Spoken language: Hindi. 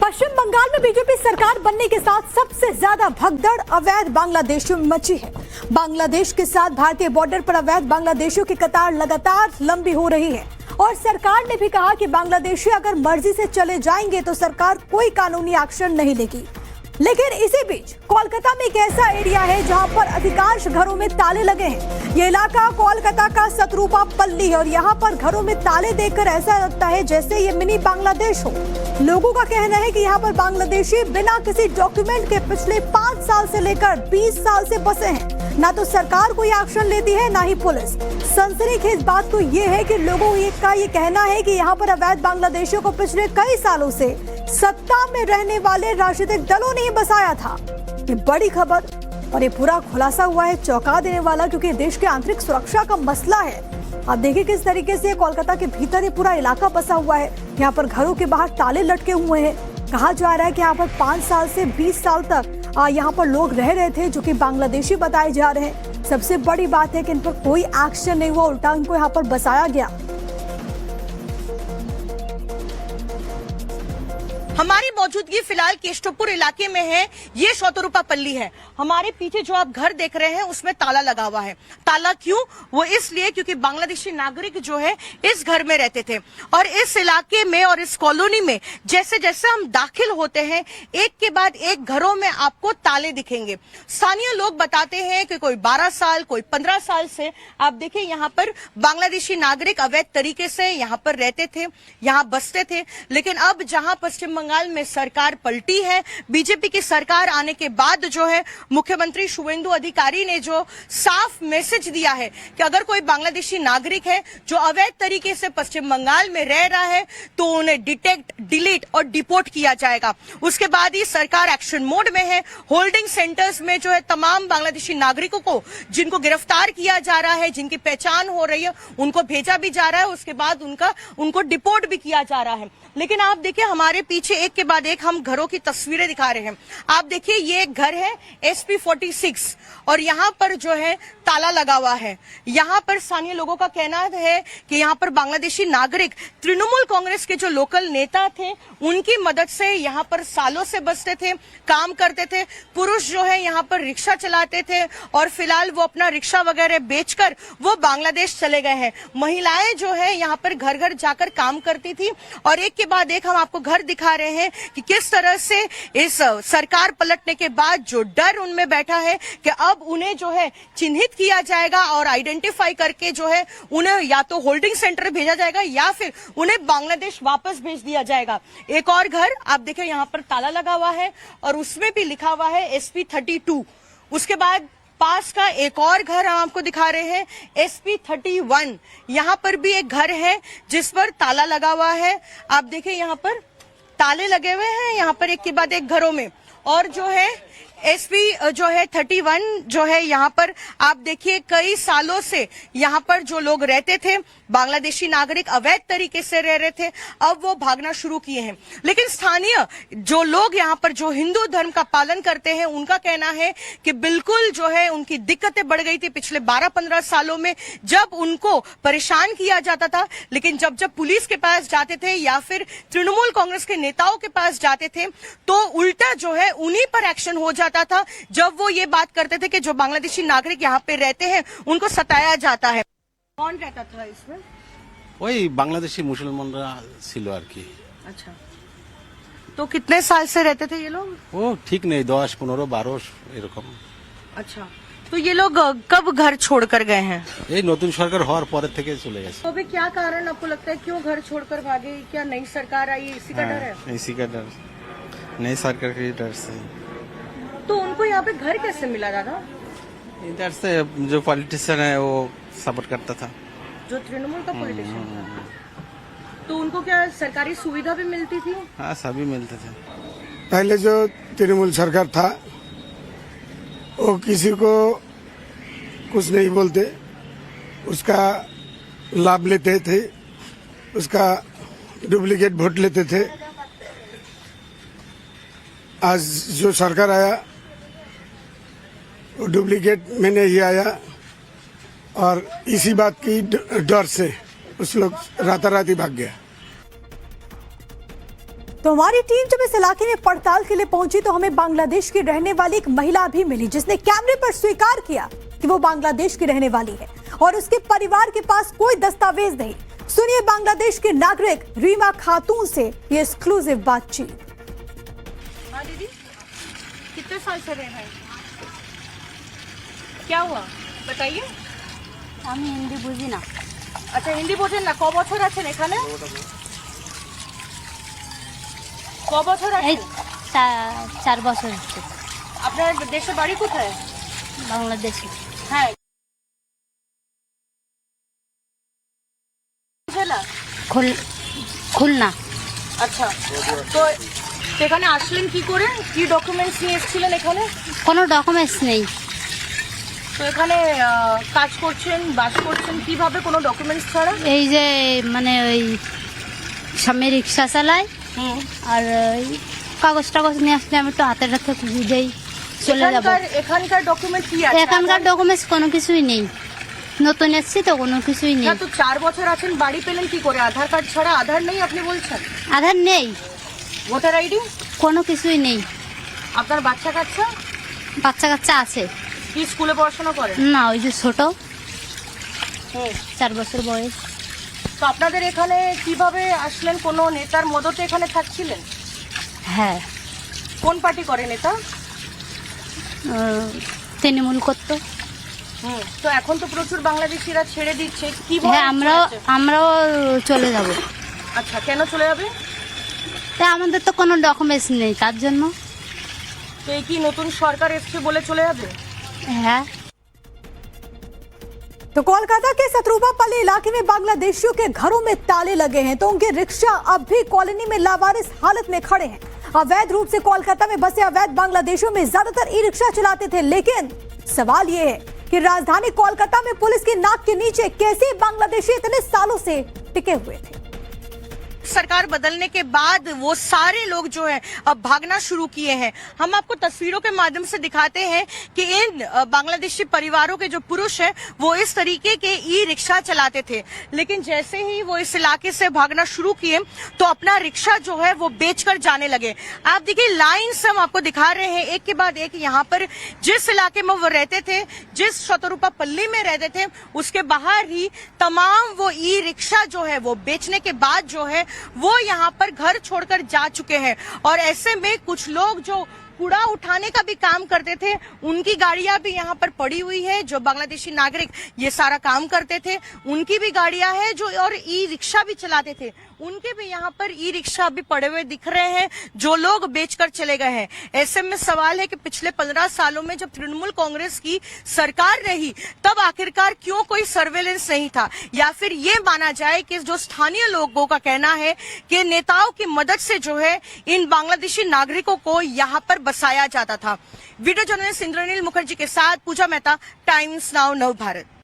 पश्चिम बंगाल में बीजेपी सरकार बनने के साथ सबसे ज्यादा भगदड़ अवैध बांग्लादेशियों में मची है। बांग्लादेश के साथ भारतीय बॉर्डर पर अवैध बांग्लादेशियों की कतार लगातार लंबी हो रही है और सरकार ने भी कहा कि बांग्लादेशी अगर मर्जी से चले जाएंगे तो सरकार कोई कानूनी एक्शन नहीं लेगी। लेकिन इसी बीच कोलकाता में एक ऐसा एरिया है जहां पर अधिकांश घरों में ताले लगे हैं। ये इलाका कोलकाता का सतरूपा पल्ली है और यहाँ पर घरों में ताले देखकर ऐसा लगता है जैसे ये मिनी बांग्लादेश हो। लोगों का कहना है कि यहाँ पर बांग्लादेशी बिना किसी डॉक्यूमेंट के पिछले 5 साल से लेकर 20 साल से बसे हैं। ना तो सरकार कोई एक्शन लेती है ना ही पुलिस। सनसनीखेज बात तो ये है कि लोगों का ये कहना है कि यहाँ पर अवैध बांग्लादेशियों को पिछले कई सालों से सत्ता में रहने वाले राजनीतिक दलों ने ही बसाया था। ये बड़ी खबर और ये पूरा खुलासा हुआ है चौंका देने वाला, क्योंकि देश के आंतरिक सुरक्षा का मसला है। आप देखिए किस तरीके से कोलकाता के भीतर ये पूरा इलाका बसा हुआ है। यहाँ पर घरों के बाहर ताले लटके हुए हैं। कहा जा रहा है कि यहाँ पर 5 साल से 20 साल तक यहाँ पर लोग रह रहे थे जो कि बांग्लादेशी बताए जा रहे हैं। सबसे बड़ी बात है कि इन पर कोई एक्शन नहीं हुआ, उल्टा इनको यहाँ पर बसाया गया। हमारी मौजूदगी फिलहाल केशवपुर इलाके में है। ये सतरूपा पल्ली है। हमारे पीछे जो आप घर देख रहे हैं उसमें ताला लगा हुआ है। ताला क्यों? वो इसलिए क्योंकि बांग्लादेशी नागरिक जो है इस घर में रहते थे और इस इलाके में और इस कॉलोनी में जैसे जैसे हम दाखिल होते हैं एक के बाद एक घरों में आपको ताले दिखेंगे। स्थानीय लोग बताते हैं कि कोई 12 साल कोई 15 साल से आप देखिए यहाँ पर बांग्लादेशी नागरिक अवैध तरीके से यहाँ पर रहते थे, यहाँ बसते थे। लेकिन अब जहाँ पश्चिम बंगाल में सरकार पलटी है, बीजेपी की सरकार आने के बाद जो है मुख्यमंत्री शुवेंदु अधिकारी ने जो साफ मैसेज दिया है कि अगर कोई बांग्लादेशी नागरिक है जो अवैध तरीके से पश्चिम बंगाल में रह रहा है तो उन्हें डिटेक्ट, डिलीट और डिपोर्ट किया जाएगा। उसके बाद ही सरकार एक्शन मोड में है। होल्डिंग सेंटर्स में जो है तमाम बांग्लादेशी नागरिकों को जिनको गिरफ्तार किया जा रहा है, जिनकी पहचान हो रही है, उनको भेजा भी जा रहा है। उसके बाद उनको डिपोर्ट भी किया जा रहा है। लेकिन आप देखिए हमारे पीछे एक के बाद एक हम घरों की तस्वीरें दिखा रहे हैं। आप देखिए ये एक घर है SP 46 और यहाँ पर जो है ताला लगा हुआ है। यहाँ पर स्थानीय लोगों का कहना है कि यहाँ पर बांग्लादेशी नागरिक तृणमूल कांग्रेस के जो लोकल नेता थे उनकी मदद से यहाँ पर सालों से बसते थे, काम करते थे। पुरुष जो है यहाँ पर रिक्शा चलाते थे और फिलहाल वो अपना रिक्शा वगैरह बेचकर वो बांग्लादेश चले गए हैं। महिलाएं जो है यहाँ पर घर घर जाकर काम करती थी और एक के बाद एक हम आपको घर दिखा रहे हैं कि किस तरह से इस सरकार पलटने के बाद जो डर उनमें बैठा है कि अब उन्हें जो है चिन्हित किया जाएगा और आइडेंटिफाई करके जो है उन्हें या तो होल्डिंग सेंटर भेजा जाएगा या फिर उन्हें बांग्लादेश वापस भेज दिया जाएगा। एक और घर आप देखिए यहाँ पर ताला लगा हुआ है और उसमें भी लिखा हुआ है SP 32। उसके बाद पास का एक और घर हम आपको दिखा रहे हैं SP 31। यहाँ पर भी एक घर है जिस पर ताला लगा हुआ है। आप देखिए यहाँ पर ताले लगे हुए हैं यहाँ पर एक के बाद एक घरों में। और जो है SP जो है 31 जो है यहाँ पर आप देखिए कई सालों से यहाँ पर जो लोग रहते थे बांग्लादेशी नागरिक अवैध तरीके से रह रहे थे, अब वो भागना शुरू किए हैं। लेकिन स्थानीय जो लोग यहाँ पर जो हिंदू धर्म का पालन करते हैं उनका कहना है कि बिल्कुल जो है उनकी दिक्कतें बढ़ गई थी पिछले 12-15 सालों में जब उनको परेशान किया जाता था। लेकिन जब पुलिस के पास जाते थे या फिर तृणमूल कांग्रेस के नेताओं के पास जाते थे तो उल्टा जो है उन्हीं पर एक्शन हो जाता था जब वो ये बात करते थे कि जो बांग्लादेशी नागरिक यहाँ पे रहते हैं उनको सताया जाता है। कौन रहता था इसमें? वही बांग्लादेशी मुसलमानरा ছিল আর কি। अच्छा, तो कितने साल से रहते थे ये लोग? वो ठीक नहीं 10, 15, 12 এরকম। अच्छा, तो ये लोग कब घर छोड़कर गए हैं? এই নতুন সরকার হওয়ার পরে থেকে চলে গেছে। तो अभी क्या कारण आपको लगता है क्यों घर छोड़कर भागे? क्या नई सरकार आई इसी का डर है? इसी का डर, नई सरकार के डर से। तो उनको यहाँ पे घर कैसे मिला दादा? इधर से जो पॉलिटिशियन है वो सपोर्ट करता था, जो तृणमूल का पॉलिटिशियन। तो उनको क्या सरकारी सुविधा भी मिलती थी? हाँ सभी मिलते थे। पहले जो तृणमूल सरकार था वो किसी को कुछ नहीं बोलते, उसका लाभ लेते थे, उसका डुप्लीकेट वोट लेते थे। आज जो सरकार आया वो डुप्लीकेट में नहीं आया और इसी बात की डर से उस लोग रातारात ही भाग गया। तो हमारी टीम जब इस इलाके में पड़ताल के लिए पहुंची तो हमें बांग्लादेश की रहने वाली एक महिला भी मिली, जिसने कैमरे पर स्वीकार किया कि वो बांग्लादेश की रहने वाली है और उसके परिवार के पास कोई दस्तावेज नहीं। सुनिए बांग्लादेश के नागरिक रीमा खातून से ये एक्सक्लूसिव बातचीत। हाँ दीदी, कितने साल से रह रहे हैं? क्या हुआ बताइए। আমি হিন্দি বুঝি না। আচ্ছা হিন্দি বোঝেন না? ক বছর আছেন এখানে? ক বছর এই আছেন? 4 বছর হচ্ছে আপনার দেশের বাড়ি কোথায়? বাংলাদেশে। হ্যাঁ জেলা? খুলনা। আচ্ছা, তো সেখানে আসলেন কি করে? কি ডকুমেন্টস নিয়ে এসেছিলেন এখানে? কোনো ডকুমেন্টস নেই। তো এখানে কাজ করছেন, বাস করছেন কিভাবে কোনো ডকুমেন্টস ছাড়া? এই যে মানে ওই সামনে রিক্সা চালাই হুম। আর ওই কাগজ টাগজ নিয়ে আসলে আমি একটু হাতে হাতে বুঝেই চলে যাব। এখানকার ডকুমেন্ট কি আছে? এখানকার ডকুমেন্টস কোনো কিছুই নেই, নতুন এসেছি তো কোনো কিছুই নেই। না তো 4 বছর আছেন, বাড়ি পেলেন কি করে? আধার কার্ড ছাড়া? আধার নেই আপনি বলছেন? আধার নেই, ভোটার আইডি? কোনো কিছুই নেই। আপনার বাচ্চা কাচ্চা? বাচ্চা কাচ্চা আছে কি স্কুলে পড়াশোনা করেন? না, ওই যে ছোট হুম। 4 বছর বয়স। তো আপনাদের এখানে কিভাবে আসলেন? কোনো নেতার মদতে এখানে থাকছিলেন? হ্যাঁ, কোন পার্টি করে নেতা? তৃণমূল করতো। হুম। তো এখন তো প্রচুর বাংলাদেশিরা ছেড়ে দিচ্ছে, কি হ্যাঁ, আমরাও চলে যাব। আচ্ছা, কেন চলে যাবে? তাই আমাদের তো কোনো ডকুমেন্টস নেই, তার জন্য। তো এই কি নতুন সরকার এসছে বলে চলে যাবে? হ্যাঁ। तो कोलकाता के सतरूपापल्ली इलाके में बांग्लादेशियों के घरों में ताले लगे हैं, तो उनके रिक्शा अब भी कॉलोनी में लावारिस हालत में खड़े हैं। अवैध रूप से कोलकाता में बसे अवैध बांग्लादेशियों में ज्यादातर ई रिक्शा चलाते थे, लेकिन सवाल ये है कि राजधानी कोलकाता में पुलिस की नाक के नीचे कैसे बांग्लादेशी इतने सालों से टिके हुए थे। सरकार बदलने के बाद वो सारे लोग जो है अब भागना शुरू किए हैं। हम आपको तस्वीरों के माध्यम से दिखाते हैं कि इन बांग्लादेशी परिवारों के जो पुरुष हैं वो इस तरीके के ई रिक्शा चलाते थे, लेकिन जैसे ही वो इस इलाके से भागना शुरू किए तो अपना रिक्शा जो है वो बेचकर जाने लगे। आप देखिए लाइन से हम आपको दिखा रहे हैं एक के बाद एक। यहाँ पर जिस इलाके में वो रहते थे, जिस शतरूपापल्ली में रहते थे, उसके बाहर ही तमाम वो ई रिक्शा जो है वो बेचने के बाद जो है वो यहाँ पर घर छोड़कर जा चुके हैं। और ऐसे में कुछ लोग जो कूड़ा उठाने का भी काम करते थे, उनकी गाड़ियां भी यहाँ पर पड़ी हुई है। जो बांग्लादेशी नागरिक ये सारा काम करते थे, उनकी भी गाड़ियां हैं जो, और ई रिक्शा भी चलाते थे, उनके भी यहाँ पर ई रिक्शा भी पड़े हुए दिख रहे हैं, जो लोग बेचकर चले गए हैं। ऐसे में सवाल है कि पिछले 15 सालों में जब तृणमूल कांग्रेस की सरकार रही तब आखिरकार क्यों कोई सर्वेलेंस नहीं था, या फिर ये माना जाए कि जो स्थानीय लोगों का कहना है कि नेताओं की मदद से जो है इन बांग्लादेशी नागरिकों को यहाँ पर बसाया जाता था। वीडियो जर्नलिस्ट इंद्रनील मुखर्जी के साथ पूजा मेहता, टाइम्स नाउ नव भारत।